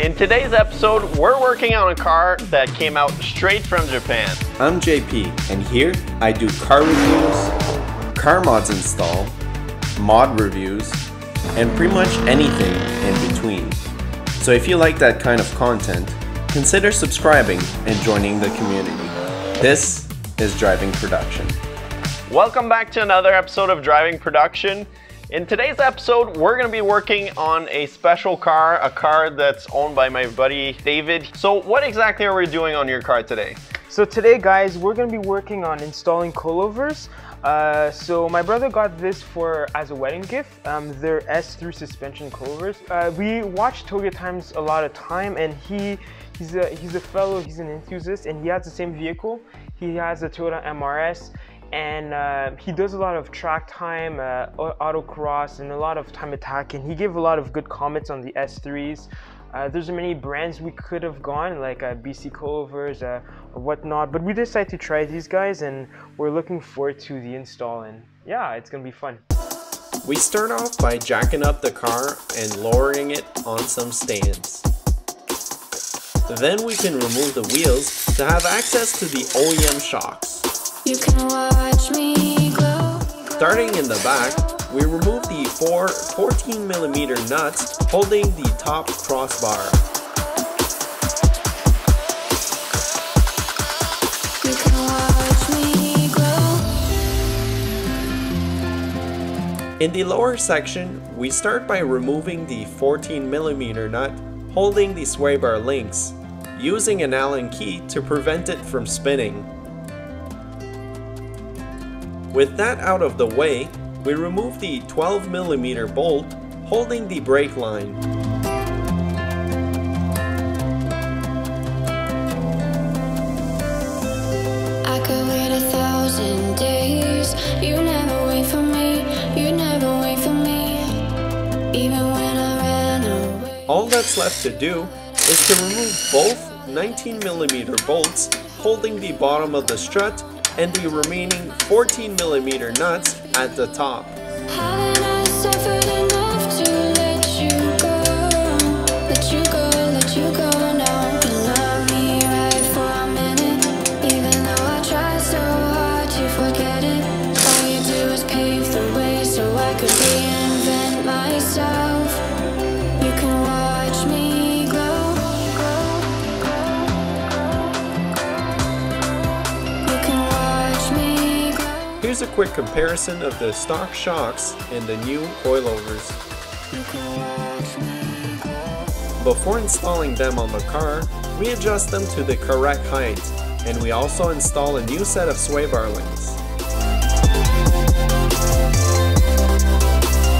In today's episode, we're working on a car that came out straight from Japan. I'm JP, and here I do car reviews, car mods install, mod reviews, and pretty much anything in between. So if you like that kind of content, consider subscribing and joining the community. This is Driving Production. Welcome back to another episode of Driving Production. In today's episode, we're going to be working on a special car, a car that's owned by my buddy David. So what exactly are we doing on your car today? So today, guys, we're going to be working on installing coilovers. So my brother got this as a wedding gift. They're S3 suspension coilovers. We watch Toga Times a lot of time, and he's an enthusiast, and he has the same vehicle. He has a Toyota MRS. And he does a lot of track time, autocross, and a lot of time attack, and he gave a lot of good comments on the S3s. There's many brands we could have gone, like BC Coilovers or whatnot, but we decided to try these guys, and we're looking forward to the install, and yeah, it's gonna be fun. We start off by jacking up the car and lowering it on some stands. Then we can remove the wheels to have access to the OEM shocks. You can watch me glow. Starting in the back, we remove the four 14mm nuts holding the top crossbar. You can watch me glow. In the lower section, we start by removing the 14mm nut holding the sway bar links, using an Allen key to prevent it from spinning. With that out of the way, we remove the 12mm bolt holding the brake line. I could wait 1,000 days. You never wait for me. You never wait for me. Even when I ran away. All that's left to do is to remove both 19mm bolts holding the bottom of the strut and the remaining 14mm nuts at the top. Haven't I suffered enough to let you go? Let you go, let you go now. You love me right for a minute, even though I try so hard to forget it. All you do is pave the way so I could reinvent myself. You can watch me glow. You can watch me glow. Here's a quick comparison of the stock shocks and the new coilovers. You can watch me glow. Before installing them on the car, we adjust them to the correct height, and we also install a new set of sway bar links.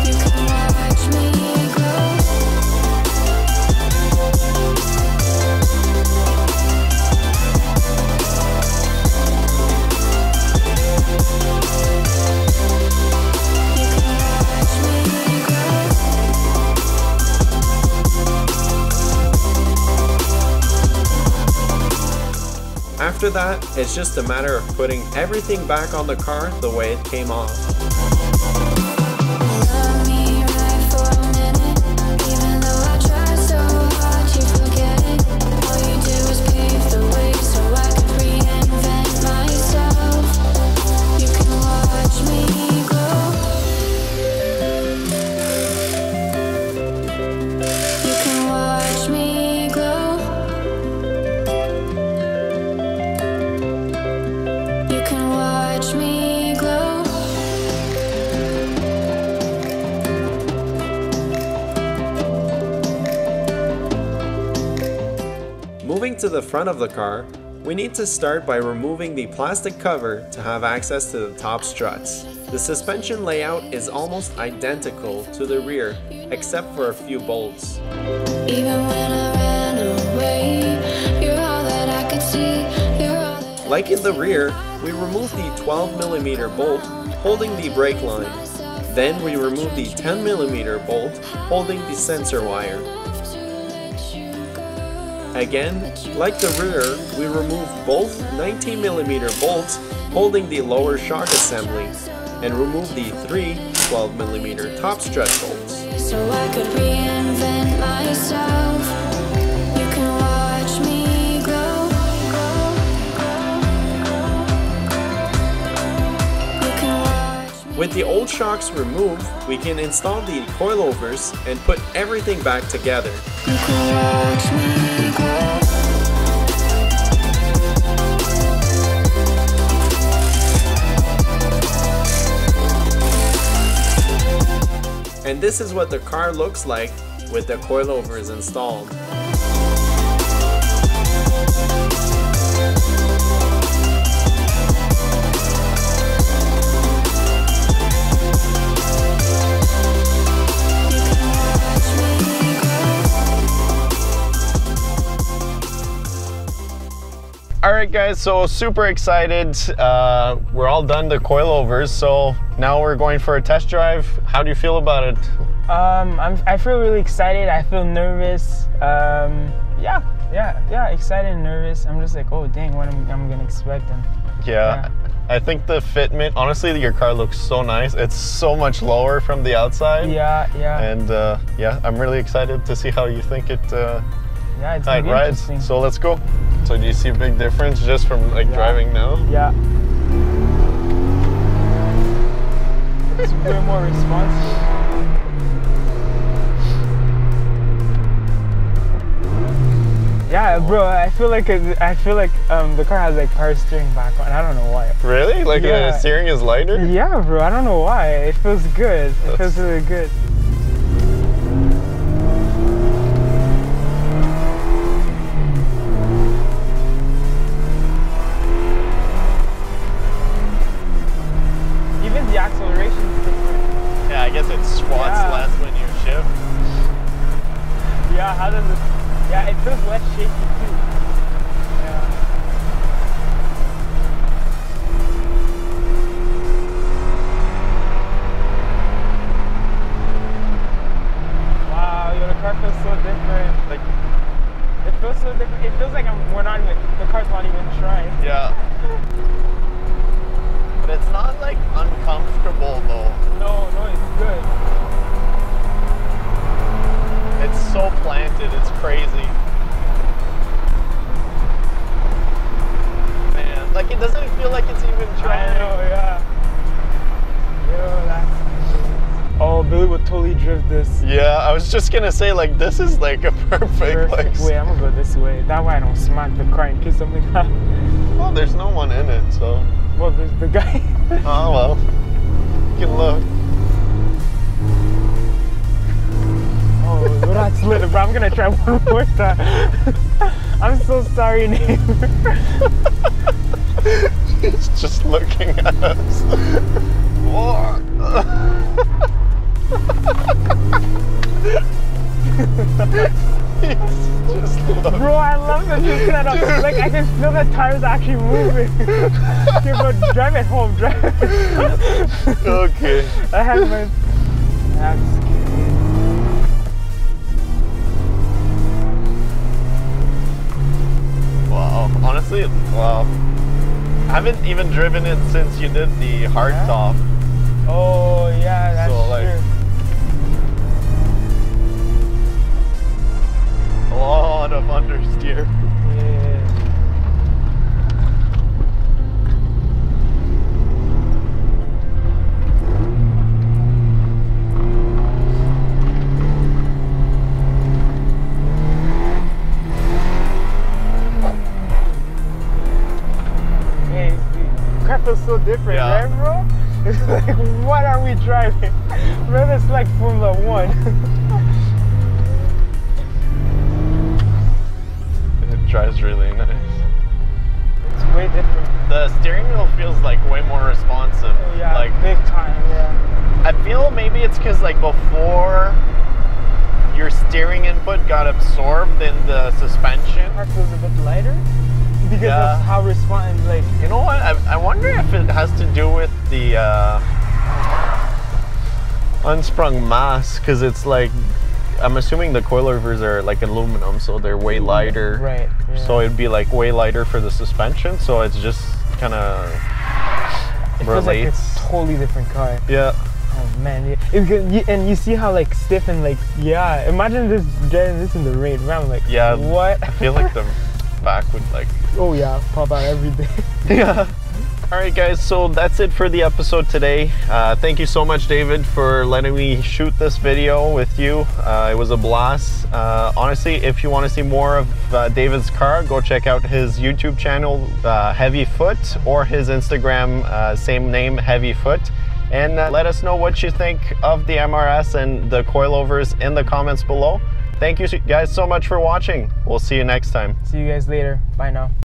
You can watch me glow. After that, it's just a matter of putting everything back on the car the way it came off. Love me right for a minute, even though I try so hard to forget it. All you do is pave the way so I could reinvent myself. You can watch me glow. You can watch me glow. You can watch me glow. Moving to the front of the car, we need to start by removing the plastic cover to have access to the top struts. The suspension layout is almost identical to the rear, except for a few bolts. Even when I ran away, you're all that I could see. You're all that Like in the rear, we remove the 12mm bolt holding the brake line. Then we remove the 10mm bolt holding the sensor wire. Again, like the rear, we remove both 19mm bolts holding the lower shock assembly and remove the 3 12mm top strut bolts. so I could reinvent myself. with the old shocks removed, we can install the coilovers and put everything back together. You can watch me grow. And this is what the car looks like with the coilovers installed. Alright guys, so super excited. We're all done the coilovers, so now we're going for a test drive. How do you feel about it? I feel really excited. I feel nervous. Yeah, excited and nervous. I'm just like, oh dang, what I'm gonna expect. And Yeah, I think the fitment, honestly, your car looks so nice. It's so much lower from the outside. yeah. And yeah, I'm really excited to see how you think it Yeah, it's how it gonna be rides. interesting. So let's go. So do you see a big difference just from like driving now? Yeah. It's way more responsive. Yeah, bro. I feel like the car has like power steering back on. I don't know why. Really? Like the steering is lighter? Yeah, bro. I don't know why. It feels good. It feels really good. Even the acceleration is different. Yeah, I guess it squats less when you shift. Yeah, how does it? Yeah, it feels less shaky too. Yeah. Wow, yo, the car feels so different. Like, it feels so different. It feels like the car's not even trying. yeah. But it's not like uncomfortable though. No, it's good. It's so planted, it's crazy. Man, like it doesn't feel like it's even trying. I know, yeah. Yo, that's... Oh, Billy would totally drift this. Yeah, I was just gonna say like this is like a perfect like... Wait, I'm gonna go this way. That way I don't smack the car in case something happens. Well, there's no one in it, so... Well, there's the guy. Oh well, you can look. Oh, that's lit, bro. I'm gonna try one more time. I'm so sorry, neighbor. He's just looking at us. Bro, I love that you kind of like I can feel the tires actually moving. Okay, bro, drive it home, drive it home. Okay. I had my... That's scary. Wow, honestly, wow. I haven't even driven it since you did the hard top. Oh, yeah, that's So, like, true. a lot of understeer. Yeah. Hey, the car feels so different, Yeah. right, bro? It's like, what are we driving? Bro, it's like Formula 1. It drives really nice. It's way different. The steering wheel feels like way more responsive. Oh, yeah, Like, big time, yeah. I feel maybe it's because like before your steering input got absorbed in the suspension. Car feels a bit lighter because Yeah. of how responsive, like, You know what? I wonder if it has to do with the unsprung mass, because it's like, I'm assuming the coilovers are like aluminum, so they're way lighter. right. Yeah. So it'd be like way lighter for the suspension, so it's just kind of it feels like relates. it's a totally different car. Yeah. Oh man, yeah. And you see how like stiff and like, yeah, imagine this driving this in the rain, man. I'm like, Yeah. what? I feel like the back would like. Oh yeah, pop out every day. Yeah. All right, guys, so that's it for the episode today. Thank you so much, David, for letting me shoot this video with you. It was a blast. Honestly, if you want to see more of David's car, go check out his YouTube channel, Heavy Foot, or his Instagram, same name, Heavy Foot. And let us know what you think of the MRS and the coilovers in the comments below. Thank you guys so much for watching. We'll see you next time. See you guys later. Bye now.